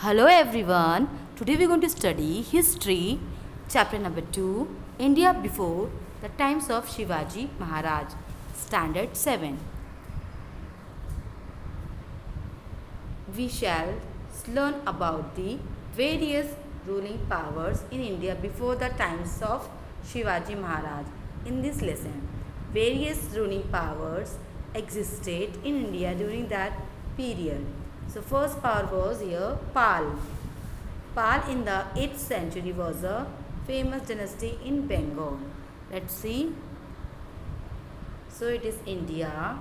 Hello everyone. Today we are going to study history, chapter number 2, India before the times of Shivaji Maharaj, standard 7. We shall learn about the various ruling powers in India before the times of Shivaji Maharaj. In this lesson, various ruling powers existed in India during that period. So first power was here Pal. Pal in the 8th century was a famous dynasty in Bengal. Let's see. So it is India.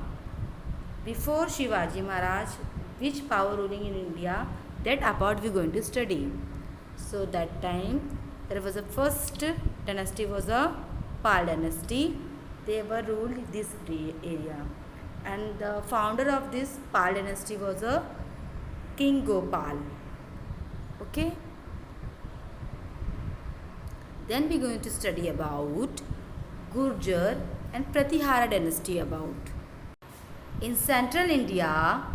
Before Shivaji Maharaj, which power ruling in India, that about we are going to study. So that time there was a first dynasty was a Pal dynasty. They were ruled this area, and the founder of this Pal dynasty was a King Gopal. Okay. Then we are going to study about Gurjar and Pratihara dynasty about. In central India,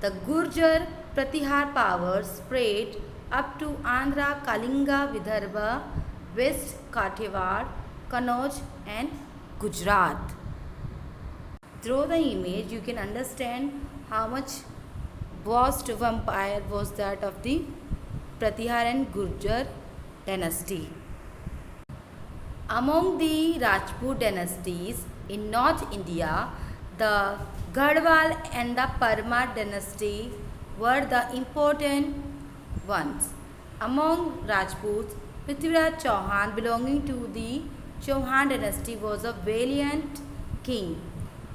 the Gurjar Pratihar power spread up to Andhra, Kalinga, Vidarbha, West Kathiawar, Kannauj and Gujarat. Through the image you can understand how much vast empire was that of the Pratihar and Gurjar dynasty. Among the Rajput dynasties in North India, the Garhwal and the Parmar dynasty were the important ones. Among Rajputs, Prithviraj Chauhan belonging to the Chauhan dynasty was a valiant king.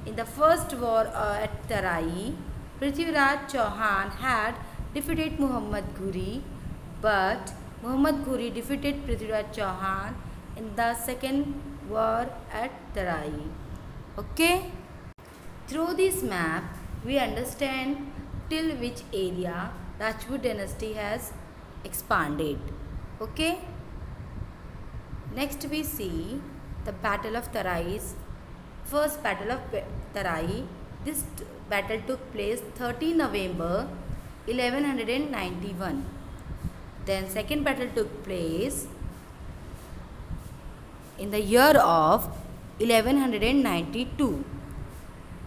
In the first war at Tarai, Prithviraj Chauhan had defeated Muhammad Ghori, but Muhammad Ghori defeated Prithviraj Chauhan in the second war at Tarai. Okay? Through this map, we understand till which area Rajput dynasty has expanded. Okay? Next we see the Battle of Tarai. First Battle of Tarai. This battle took place 30 November 1191. Then second battle took place in the year of 1192.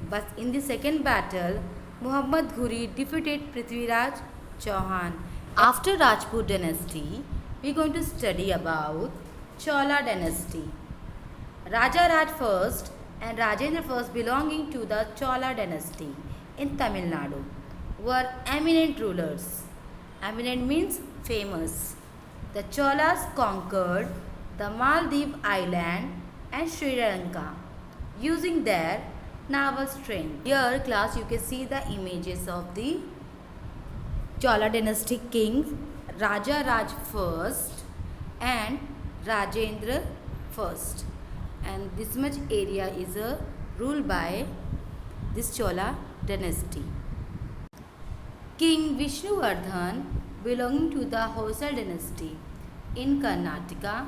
But in the second battle, Muhammad Ghori defeated Prithviraj Chauhan. After Rajput dynasty, we are going to study about Chola dynasty. Raja Raj first and Rajendra first belonging to the Chola dynasty in Tamil Nadu were eminent rulers. Eminent means famous. The Cholas conquered the Maldives island and Sri Lanka using their naval strength. Here class you can see the images of the Chola dynasty kings Raja Raj first and Rajendra first, and this much area is ruled by this Chola dynasty. King Vishnuvardhan belonging to the Hoysala dynasty in Karnataka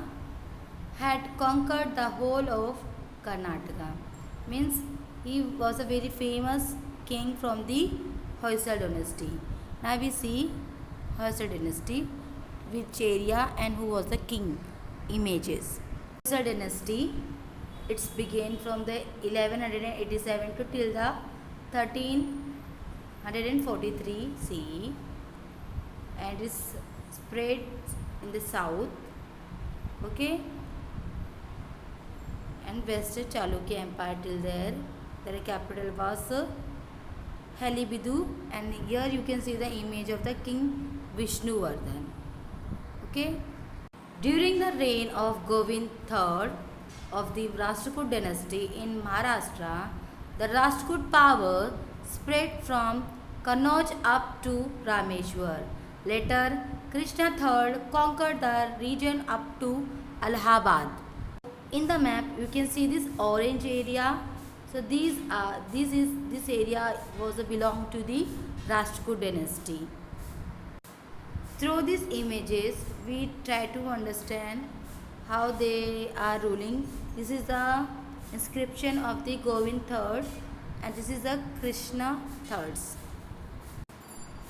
had conquered the whole of Karnataka. Means he was a very famous king from the Hoysala dynasty. Now we see Hoysala dynasty, which area and who was the king images. Hoysala dynasty, it's began from the 1187 to till the 1343 CE and is spread in the south. Okay, and West Chalukya Empire till there. Their capital was Halebidu, and here you can see the image of the King Vishnuvardhan. Okay. During the reign of Govind III of the Rashtrakud dynasty in Maharashtra, the Rashtrakud power spread from Kannauj up to Rameshwar. Later, Krishna III conquered the region up to Allahabad. In the map, you can see this orange area. So this area was belong to the Rashtrakud dynasty. Through these images, we try to understand how they are ruling. This is the inscription of the Govind III, and this is the Krishna III.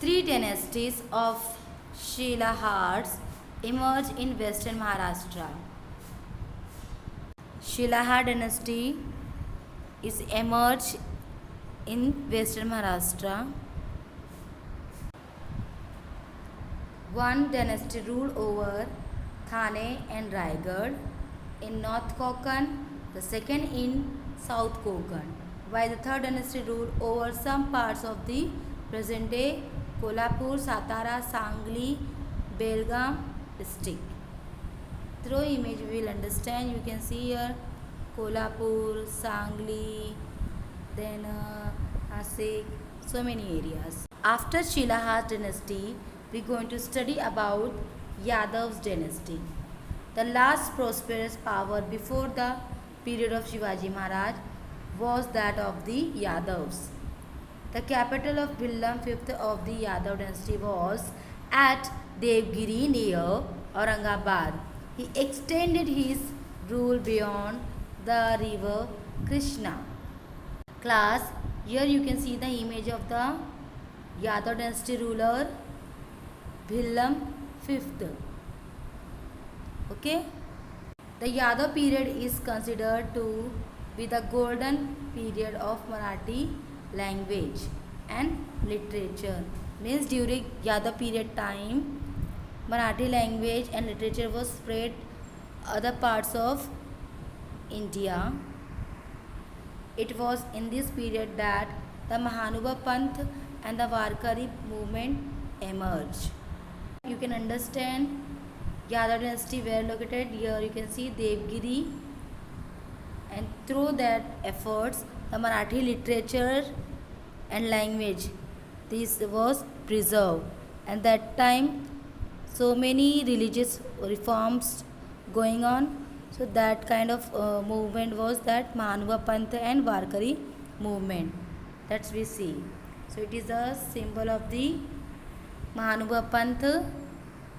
Three dynasties of Shilahars emerged in western Maharashtra. Shilahar dynasty is emerged in western Maharashtra. One dynasty ruled over Thane and Raigad in North Konkan, the second in South Konkan, while the third dynasty ruled over some parts of the present-day Kolhapur, Satara, Sangli, Belgaum district. Through image we will understand. You can see here Kolhapur, Sangli, then Nasik, so many areas. After Shilahar dynasty, we are going to study about Yadav's dynasty. The last prosperous power before the period of Shivaji Maharaj was that of the Yadavs. The capital of Bhillam, fifth of the Yadav dynasty, was at Devgiri near Aurangabad. He extended his rule beyond the river Krishna. Class, here you can see the image of the Yadav dynasty ruler Bhillam fifth. Okay. The Yadav period is considered to be the golden period of Marathi language and literature. Means during Yadav period time, Marathi language and literature was spread other parts of India. It was in this period that the Mahanubha Panth and the Warkari movement emerged. You can understand Yadav dynasty were located here. You can see Devgiri, and through that efforts the Marathi literature and language this was preserved, and that time so many religious reforms going on. So that kind of movement was that Mahanubha Panth and Warkari movement. That's we see. So it is a symbol of the Mahanubha Panth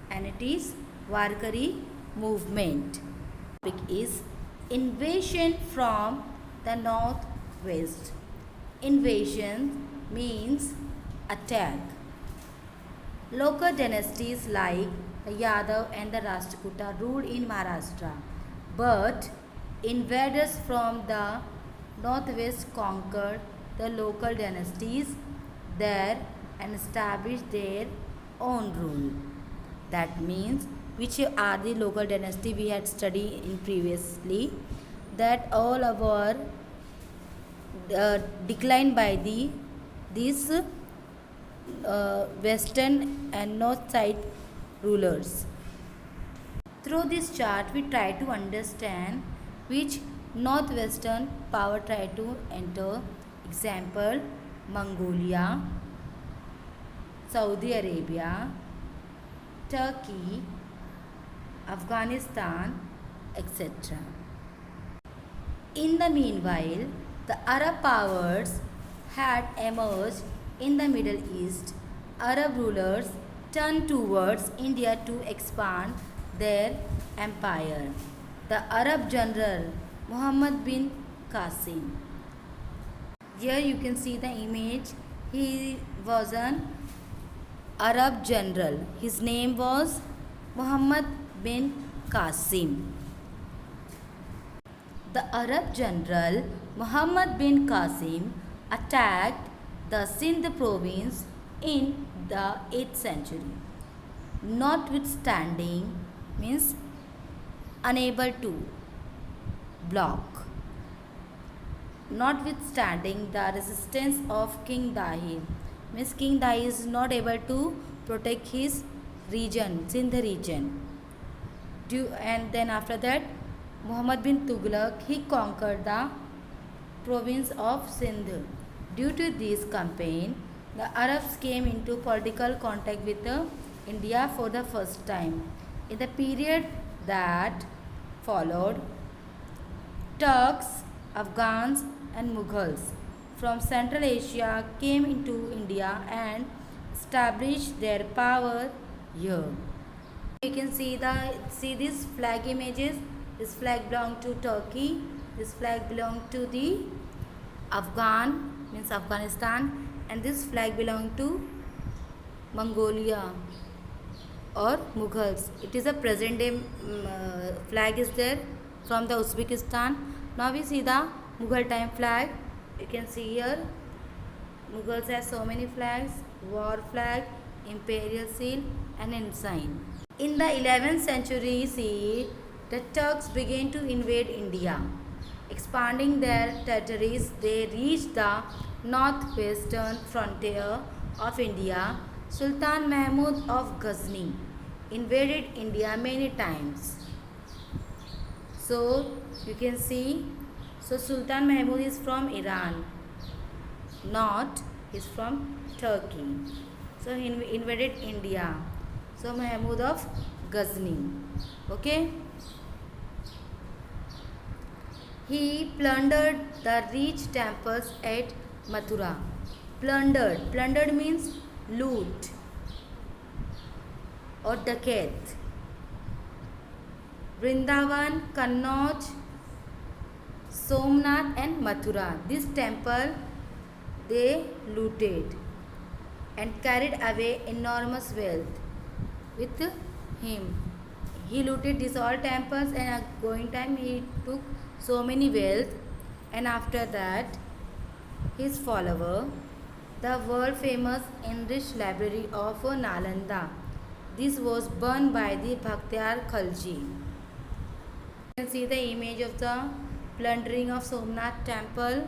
and it is Warkari movement. Topic is invasion from the northwest. Invasion means attack. Local dynasties like the Yadav and the Rashtrakuta ruled in Maharashtra, but invaders from the northwest conquered the local dynasties there and established their own rule. That means which are the local dynasty we had studied in previously, that all our declined by these western and north side rulers. Through this chart we try to understand which northwestern power tried to enter. Example, Mongolia, Saudi Arabia, Turkey, Afghanistan, etc. In the meanwhile, the Arab powers had emerged in the Middle East. Arab rulers turned towards India to expand their empire. The Arab general Muhammad bin Qasim. Here you can see the image. He was an Arab general. His name was Muhammad bin Qasim. The Arab general Muhammad bin Qasim attacked the Sindh province in the 8th century. Notwithstanding means unable to block. Notwithstanding the resistance of King Dahir, means King Dahir is not able to protect his region, Sindh region. And then after that, Muhammad bin Tughlaq, he conquered the province of Sindh. Due to this campaign, the Arabs came into political contact with India for the first time. In the period that followed, Turks, Afghans and Mughals from Central Asia came into India and established their power here. You can see these flag images. This flag belongs to Turkey. This flag belongs to the Afghan, means Afghanistan, and this flag belongs to Mongolia. or Mughals. It is a present day flag is there from the Uzbekistan. Now we see the Mughal time flag. You can see here Mughals have so many flags: war flag, imperial seal, and ensign. In the 11th century CE, the Turks began to invade India. Expanding their territories, they reached the northwestern frontier of India. Sultan Mahmud of Ghazni invaded India many times. So you can see, so Sultan Mahmud is from Iran, not is from Turkey. So he invaded India. So Mahmud of Ghazni. Okay. He plundered the rich temples at Mathura. Plundered means loot or dacoit. Vrindavan, Kannauj, Somnath and Mathura. This temple they looted and carried away enormous wealth with him. He looted these all temples, and at going time he took so many wealth. And after that, his follower, the world famous enriched library of Nalanda, this was burned by the Bhaktyar Khalji. You can see the image of the plundering of Somnath temple,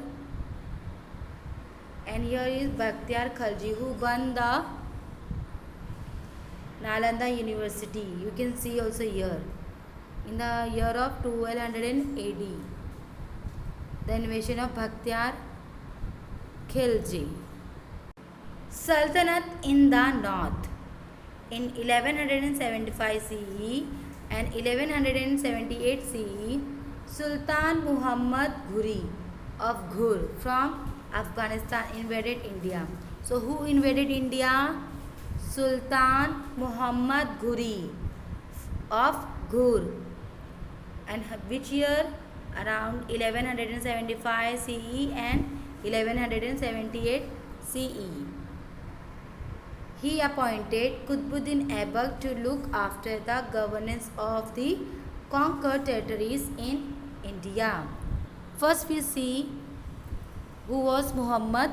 and here is Bhaktyar Khalji who burned the Nalanda University. You can see also here in the year of 1200 AD, the invasion of Bhaktyar Khilji. Sultanate in the north. In 1175 CE and 1178 CE, Sultan Muhammad Ghuri of Ghur from Afghanistan invaded India. So who invaded India? Sultan Muhammad Ghuri of Ghur. And which year? Around 1175 CE and 1178 CE. He appointed Qutbuddin Aibak to look after the governance of the conquered territories in India. First we see who was Muhammad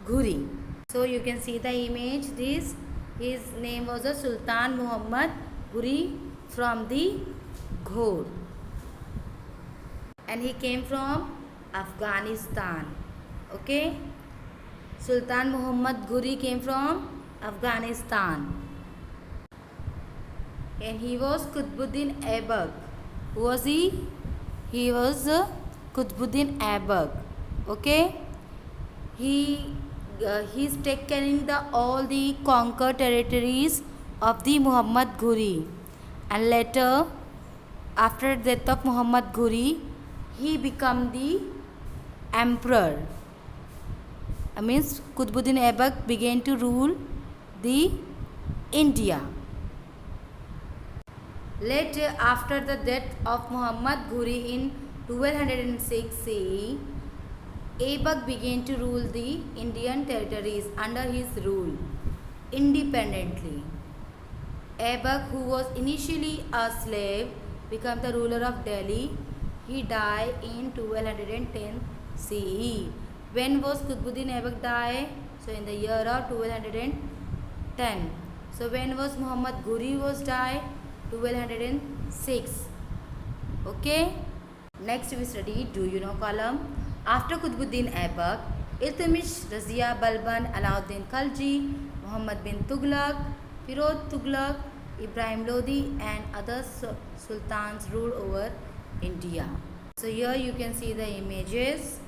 Ghuri. So you can see the image. His name was Sultan Muhammad Ghuri from the Ghor, and he came from Afghanistan. Okay, Sultan Muhammad Ghuri came from Afghanistan, and he was Qutbuddin Aibak. Who was he? He was Qutbuddin Aibak. Okay, he's taking all the conquered territories of the Muhammad Ghuri, and later, after the death of Muhammad Ghuri, he became the emperor. Means Qutbuddin Aibak began to rule the India. Later, after the death of Muhammad Ghuri in 1206 CE, Aibak began to rule the Indian territories under his rule independently. Aibak, who was initially a slave, became the ruler of Delhi. He died in 1210 CE. When was Qutbuddin Aibak died? So in the year of 1210. So when was Muhammad Ghuri was died? 1206. Okay. Next we study Do You Know column. After Qutbuddin Aibak, Iltutmish, Razia Balban, Alauddin Khalji, Muhammad bin Tughlaq, Firuz Tughlaq, Ibrahim Lodi and other sultans ruled over India. So here you can see the images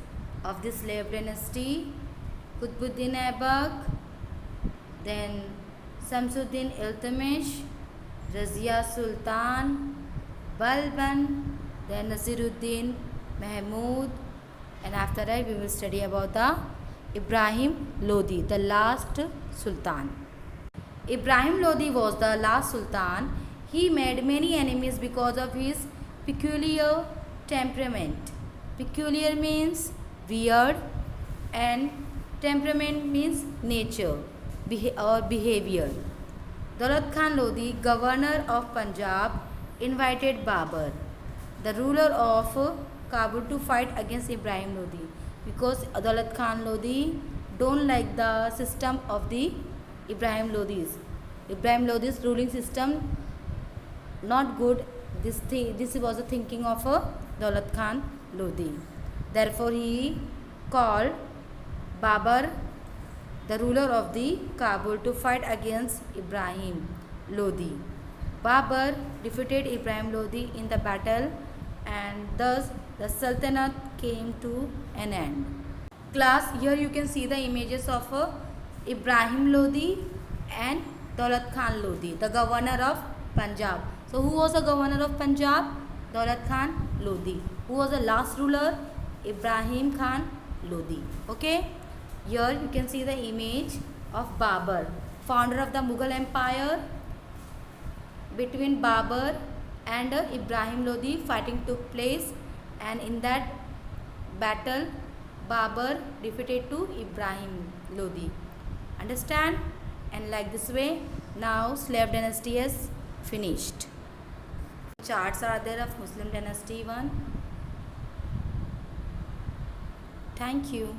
of the slave dynasty. Qutbuddin Aibak, then Samsuddin Iltutmish, Razia Sultan, Balban, then Nasiruddin Mahmud, and after that we will study about the Ibrahim Lodi, the last sultan. Ibrahim Lodi was the last sultan. He made many enemies because of his peculiar temperament. Peculiar means weird, and temperament means nature or behavior. Daulat Khan Lodi, governor of Punjab, invited Babur, the ruler of Kabul, to fight against Ibrahim Lodi, because Daulat Khan Lodi don't like the system of the Ibrahim Lodi's. Ibrahim Lodi's ruling system not good. This was the thinking of Daulat Khan Lodi. Therefore, he called Babur, the ruler of the Kabul, to fight against Ibrahim Lodi. Babur defeated Ibrahim Lodi in the battle, and thus the Sultanate came to an end. Class, here you can see the images of Ibrahim Lodi and Daulat Khan Lodi, the governor of Punjab. So who was the governor of Punjab? Daulat Khan Lodi. Who was the last ruler? Ibrahim Khan Lodi. Okay. Here you can see the image of Babur, founder of the Mughal Empire. Between Babur and Ibrahim Lodi, fighting took place, and in that battle Babur defeated to Ibrahim Lodi. Understand? And like this way, now slave dynasty is finished. Charts are there of Muslim dynasty one. Thank you.